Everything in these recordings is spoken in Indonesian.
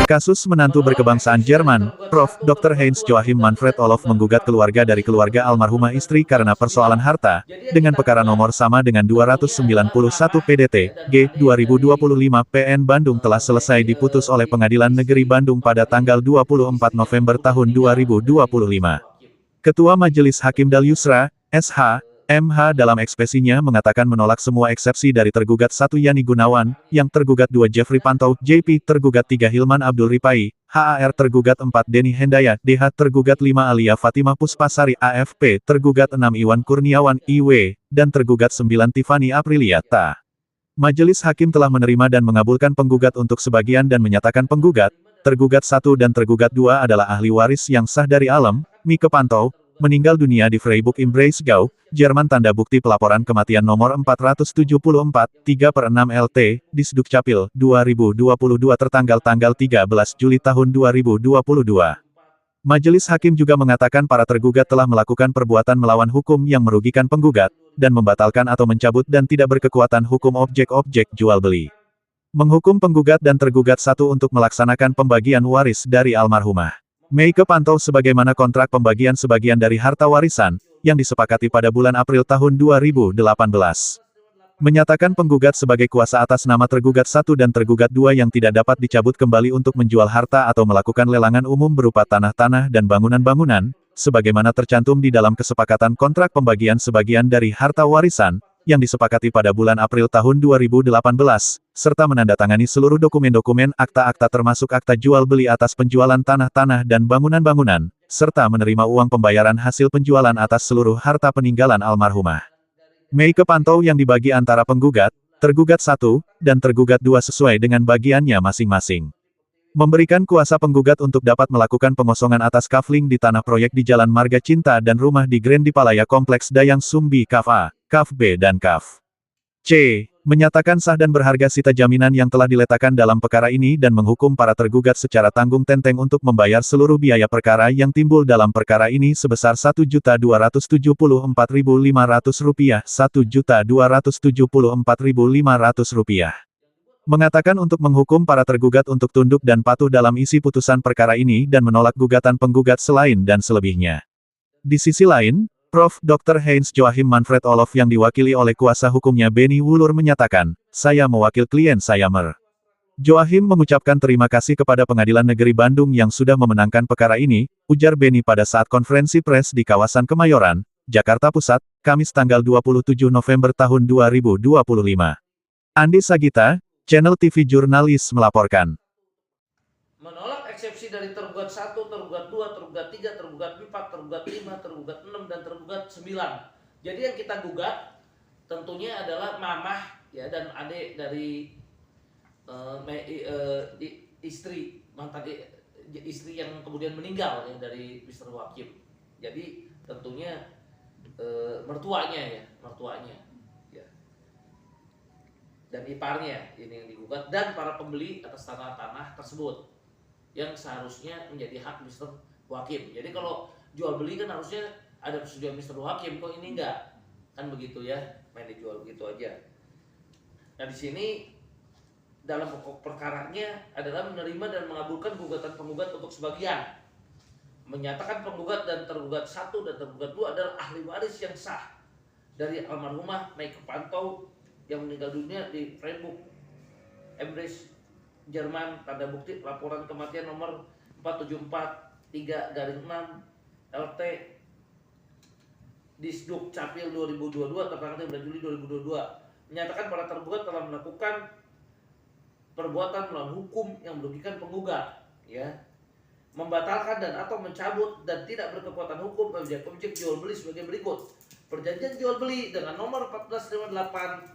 Kasus menantu berkebangsaan Jerman, Prof. Dr. Heinz Joachim Manfred Olof menggugat keluarga dari keluarga almarhumah istri karena persoalan harta, dengan perkara nomor sama dengan 291 PDT, G. 2025 PN Bandung telah selesai diputus oleh Pengadilan Negeri Bandung pada tanggal 24 November tahun 2025. Ketua Majelis Hakim Dalyusra, SH, MH dalam ekspresinya mengatakan menolak semua eksepsi dari tergugat 1 Yani Gunawan, yang tergugat 2 Jeffrey Pantau, JP tergugat 3 Hilman Abdul Ripai, HAR tergugat 4 Denny Hendaya, DH tergugat 5 Alia Fatimah Puspasari, AFP tergugat 6 Iwan Kurniawan, IW, dan tergugat 9 Tiffany Aprilia, TA. Majelis Hakim telah menerima dan mengabulkan penggugat untuk sebagian dan menyatakan penggugat, tergugat 1 dan tergugat 2 adalah ahli waris yang sah dari Alem, Mike Pantau, meninggal dunia di Freiburg im Breisgau, Jerman. Tanda bukti pelaporan kematian nomor 474, 3/6 LT, Disdukcapil, 2022 tertanggal tanggal 13 Juli tahun 2022. Majelis Hakim juga mengatakan para tergugat telah melakukan perbuatan melawan hukum yang merugikan penggugat, dan membatalkan atau mencabut dan tidak berkekuatan hukum objek-objek jual beli. Menghukum penggugat dan tergugat 1 untuk melaksanakan pembagian waris dari almarhumah Meike Pantau sebagaimana kontrak pembagian sebagian dari harta warisan, yang disepakati pada bulan April tahun 2018. Menyatakan penggugat sebagai kuasa atas nama tergugat 1 dan tergugat 2 yang tidak dapat dicabut kembali untuk menjual harta atau melakukan lelangan umum berupa tanah-tanah dan bangunan-bangunan, sebagaimana tercantum di dalam kesepakatan kontrak pembagian sebagian dari harta warisan, yang disepakati pada bulan April tahun 2018, serta menandatangani seluruh dokumen-dokumen akta-akta termasuk akta jual beli atas penjualan tanah-tanah dan bangunan-bangunan, serta menerima uang pembayaran hasil penjualan atas seluruh harta peninggalan almarhumah Meike Pantau yang dibagi antara penggugat, tergugat 1, dan tergugat 2 sesuai dengan bagiannya masing-masing. Memberikan kuasa penggugat untuk dapat melakukan pengosongan atas kafling di tanah proyek di Jalan Marga Cinta dan rumah di Grand Dipalaya Kompleks Dayang Sumbi Kaf A, Kaf B dan Kaf C. Menyatakan sah dan berharga sita jaminan yang telah diletakkan dalam perkara ini dan menghukum para tergugat secara tanggung-tenteng untuk membayar seluruh biaya perkara yang timbul dalam perkara ini sebesar Rp1.274.500, Rp1.274.500. Mengatakan untuk menghukum para tergugat untuk tunduk dan patuh dalam isi putusan perkara ini dan menolak gugatan penggugat selain dan selebihnya. Di sisi lain, Prof. Dr. Heinz Joachim Manfred Olof yang diwakili oleh kuasa hukumnya Benny Wulur menyatakan, saya mewakil klien saya Mer. Joachim mengucapkan terima kasih kepada Pengadilan Negeri Bandung yang sudah memenangkan perkara ini, ujar Benny pada saat konferensi pers di kawasan Kemayoran, Jakarta Pusat, Kamis tanggal 27 November tahun 2025. Andi Sagita, Channel TV Jurnalis melaporkan. Menolak eksepsi dari tergugat 1, tergugat 2, tergugat 3, tergugat 4, tergugat 5, tergugat 6, dan tergugat 9. Jadi yang kita gugat tentunya adalah mamah ya dan adik dari istri, mantan istri yang kemudian meninggal ya dari Mr. Joachim. Jadi tentunya mertuanya ya. Dan iparnya ini yang digugat dan para pembeli atas tanah-tanah tersebut yang seharusnya menjadi hak Mr. Joachim. Jadi kalau jual beli kan harusnya ada persetujuan Mr. Joachim, kok ini enggak, kan begitu ya, main dijual begitu aja. Nah di sini dalam pokok perkaranya adalah menerima dan mengabulkan gugatan penggugat untuk sebagian, menyatakan penggugat dan tergugat 1 dan tergugat 2 adalah ahli waris yang sah dari almarhumah Meike Pantau yang meninggal dunia di Freiburg im Breisgau, Jerman. Tanda bukti laporan kematian nomor 474-3/6 LT Disdukcapil 2022 tertanggal 13 Juli 2022 menyatakan para tergugat telah melakukan perbuatan melawan hukum yang merugikan penggugat ya, membatalkan dan atau mencabut dan tidak berkekuatan hukum objek jual beli sebagai berikut. Perjanjian jual beli dengan nomor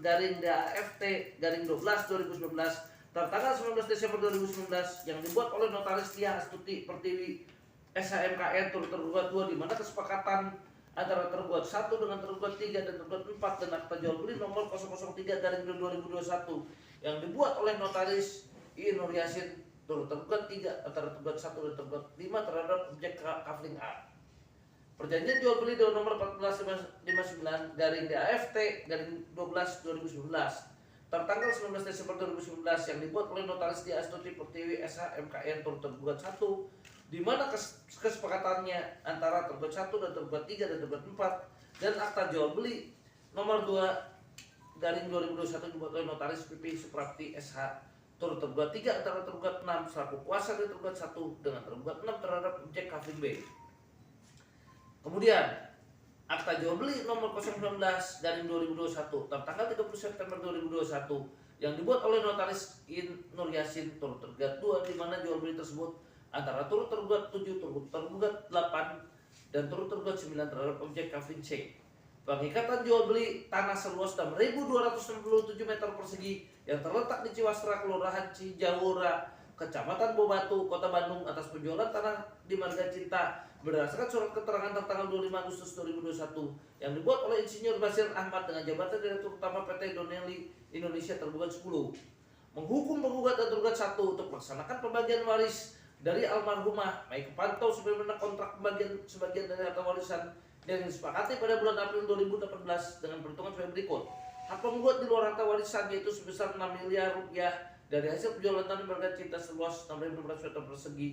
1458-DAFT-12/2019 tertanggal 19 Desember 2019 yang dibuat oleh Notaris Tia Astuti Pertiwi SHMKN turut tergugat 2 di mana kesepakatan antara tergugat 1 dengan tergugat 3 dan tergugat 4 dan akta jual beli nomor 003/2021 yang dibuat oleh Notaris I Nur Yasin turut tergugat 3 antara tergugat 1 dan tergugat 5 terhadap objek kafling A. Perjanjian jual beli dengan nomor 1459-DAFT-12/2019 tertanggal 19 Desember 2019 yang dibuat oleh Notaris Dia Astuti Pertiwi SH MKN turut tergugat 1, di mana kesepakatannya antara tergugat 1 dan tergugat 3 dan tergugat 4 dan akta jual beli nomor 2 garing 2021 dibuat oleh Notaris PP Suprapti SH turut tergugat 3 antara tergugat 6 selaku kuasa dari tergugat 1 dengan tergugat 6 terhadap objek Kavling B. Kemudian akta jual beli nomor 019 garing 2021 tertanggal 30 September 2021 yang dibuat oleh Notaris Nur Yasin turut tergugat 2, di mana jual beli tersebut antara turut tergugat 7, turut tergugat 8 dan turut tergugat 9 terhadap objek Kavling C. Pengikatan jual beli tanah seluas 6.267 meter persegi yang terletak di Ciwastra, Kelurahan Cijawura, Kecamatan Bobatu, Kota Bandung atas penjualan tanah di Marga Cinta berdasarkan surat keterangan tertanggal 25 Agustus 2021 yang dibuat oleh Insinyur Basir Ahmad dengan jabatan Direktur Utama PT Donnelley Indonesia tergugat 10. Menghukum penggugat dan tergugat 1 untuk melaksanakan pembagian waris dari almarhumah baik kepantau sebagaimana kontrak pembagian sebagian dari harta warisan yang disepakati pada bulan April 2018 dengan perhitungan sebagai berikut. Hak penggugat di luar harta warisan yaitu sebesar 6 miliar rupiah dari hasil penjualan tanah Marga Cinta seluas 6.600 meter persegi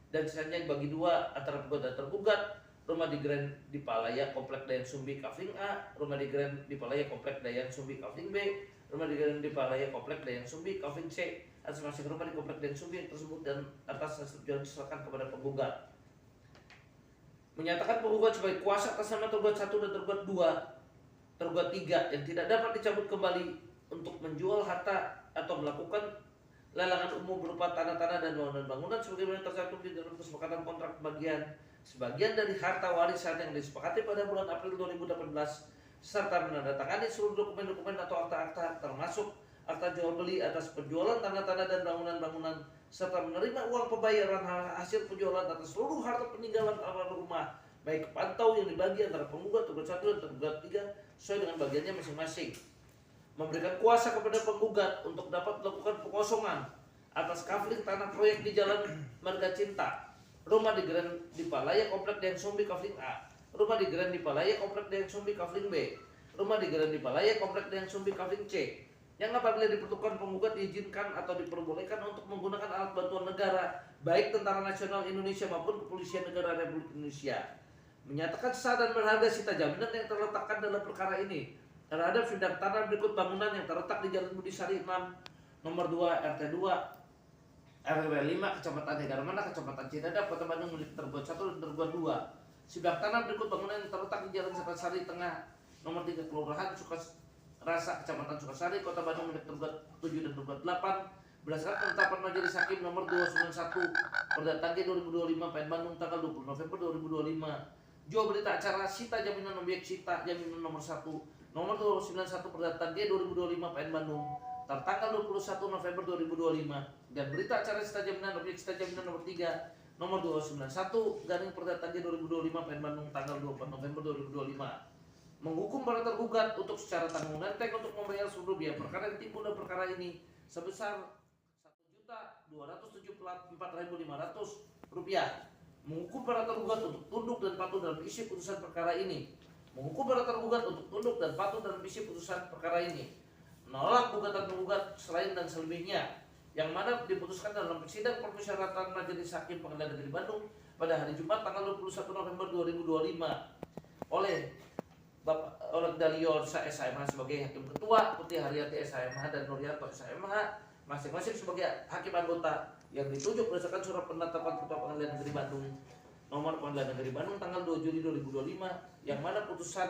dan sisanya dibagi 2 antara penggugat dan tergugat. Rumah di Grand di Palaya Komplek Dayan Sumbi Kavling A, rumah di Grand di Palaya Komplek Dayan Sumbi Kavling B, rumah di Grand di Palaya Komplek Dayan Sumbi Kavling C, atas masing rumah di Komplek Dayan Sumbi tersebut dan atas hasil penjualan diserahkan kepada penggugat. Menyatakan penggugat sebagai kuasa atas nama tergugat 1 dan tergugat 2, tergugat 3 yang tidak dapat dicabut kembali untuk menjual harta atau melakukan lelangan umum berupa tanah-tanah dan bangunan-bangunan sebagaimana tercantum di dalam kesepakatan kontrak pembagian sebagian dari harta warisan yang disepakati pada bulan April 2018 serta menandatangani seluruh dokumen-dokumen atau akta-akta termasuk akta jual beli atas penjualan tanah-tanah dan bangunan-bangunan serta menerima uang pembayaran hasil penjualan atas seluruh harta peninggalan almarhumah baik pantau yang dibagi antara penggugat tergugat 1 dan tergugat 3 sesuai dengan bagiannya masing-masing. Memberikan kuasa kepada penggugat untuk dapat melakukan pengosongan atas kavling tanah proyek di Jalan Marga Cinta, rumah di Grand di Palaya Komplek Dayan Sumbi Kavling A, rumah di Grand di Palaya Komplek Dayan Sumbi Kavling B, rumah di Grand di Palaya Komplek Dayan Sumbi Kavling C, yang apabila diperlukan penggugat diizinkan atau diperbolehkan untuk menggunakan alat bantuan negara baik Tentara Nasional Indonesia maupun Kepolisian Negara Republik Indonesia. Menyatakan sah dan berharga sita jaminan yang terletakkan dalam perkara ini terhadap sidang tanah berikut bangunan yang terletak di Jalan Budi Sari 6 nomor 2 RT 2 RW 5 Kecamatan Hegarmana Kecamatan Cidadap Kota Bandung milik tergugat 1 dan tergugat 2. Sidang tanah berikut bangunan yang terletak di Jalan Sukasari Tengah nomor 3 Kelurahan Rasa Kecamatan Sukasari Kota Bandung milik tergugat 7 dan tergugat 8 berdasarkan penetapan Majelis Hakim nomor 291 Perdata G 2025 PN Bandung tanggal 20 November 2025. Jual berita acara sita jaminan objek sita jaminan nomor 1 nomor 291 Perdata G 2025 PN Bandung tertanggal 21 November 2025 dan berita acara sita jaminan objek sita jaminan nomor 3 nomor 291 garing Perdata G 2025 PN Bandung tanggal 24 November 2025. Menghukum para tergugat untuk secara tanggung nenteng untuk membayar seluruh biaya perkara yang timbul dalam perkara ini sebesar Rp1.274.500. Menghukum para tergugat untuk tunduk dan patuh dalam isi putusan perkara ini. Menghukum para tergugat untuk tunduk dan patuh dalam isi putusan perkara ini. Menolak gugatan penggugat selain dan selebihnya yang mana diputuskan dalam sidang permusyawaratan Majelis Hakim Pengadilan Negeri Bandung pada hari Jumat tanggal 21 November 2025 oleh Bapak Dalio SHMH sebagai Hakim Ketua, Putih Haryati SHMH dan Nuryanto SHMH masing-masing sebagai Hakim Anggota yang ditunjuk berdasarkan surat penetapan Ketua Pengadilan Negeri Bandung nomor Pengadilan Negeri Bandung tanggal 2 Juli 2025 yang mana putusan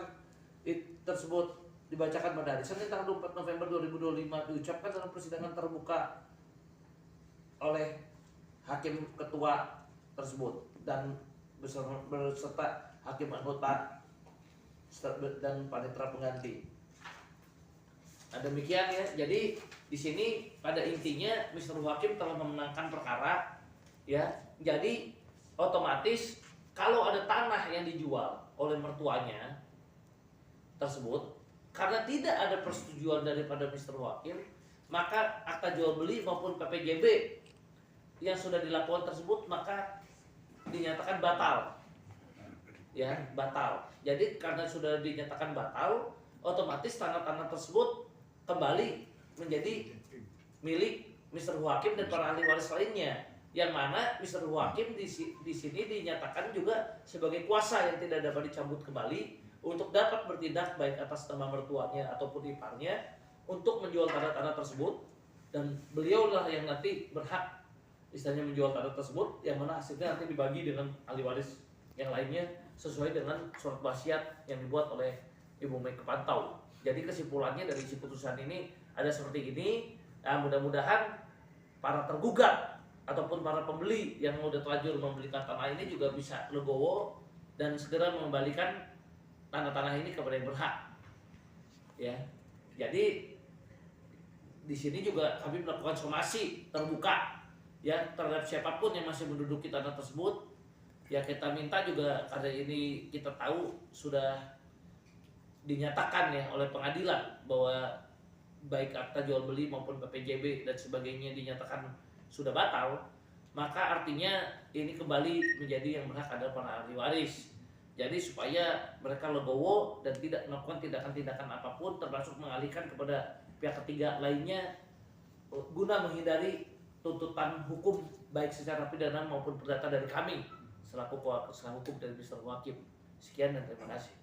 tersebut dibacakan pada hari Senin tanggal 24 November 2025 diucapkan dalam persidangan terbuka oleh Hakim Ketua tersebut dan beserta Hakim Anggota dan panitera pengganti. Nah, demikian ya. Jadi di sini pada intinya Mr. Hakim telah memenangkan perkara ya. Jadi otomatis kalau ada tanah yang dijual oleh mertuanya tersebut karena tidak ada persetujuan daripada Mr. Hakim, maka akta jual beli maupun PPJB yang sudah dilakukan tersebut maka dinyatakan batal. Ya, batal. Jadi karena sudah dinyatakan batal, otomatis tanah-tanah tersebut kembali menjadi milik Mr. Hakim dan para ahli waris lainnya, yang mana Mr. Hakim di sini dinyatakan juga sebagai kuasa yang tidak dapat dicabut kembali untuk dapat bertindak baik atas nama mertuanya ataupun iparnya untuk menjual tanah-tanah tersebut, dan beliau lah yang nanti berhak istilahnya menjual tanah tersebut, yang mana hasilnya nanti dibagi dengan ahli waris yang lainnya sesuai dengan surat wasiat yang dibuat oleh Ibu Mike Pantau. Jadi kesimpulannya dari isi putusan ini ada seperti ini. Nah, mudah-mudahan para tergugat ataupun para pembeli yang udah terlanjur membelikan tanah ini juga bisa legowo dan segera mengembalikan tanah-tanah ini kepada yang berhak. Ya, jadi di sini juga kami melakukan somasi terbuka ya terhadap siapapun yang masih menduduki tanah tersebut. Ya kita minta juga karena ini kita tahu sudah dinyatakan ya oleh pengadilan bahwa baik akta jual beli maupun PPJB dan sebagainya dinyatakan sudah batal, maka artinya ini kembali menjadi yang berhak adalah para ahli waris. Jadi supaya mereka legowo dan tidak melakukan tindakan-tindakan apapun termasuk mengalihkan kepada pihak ketiga lainnya guna menghindari tuntutan hukum baik secara pidana maupun perdata dari kami selaku kuasa hukum dari Mr. Hakim. Sekian dan terima kasih.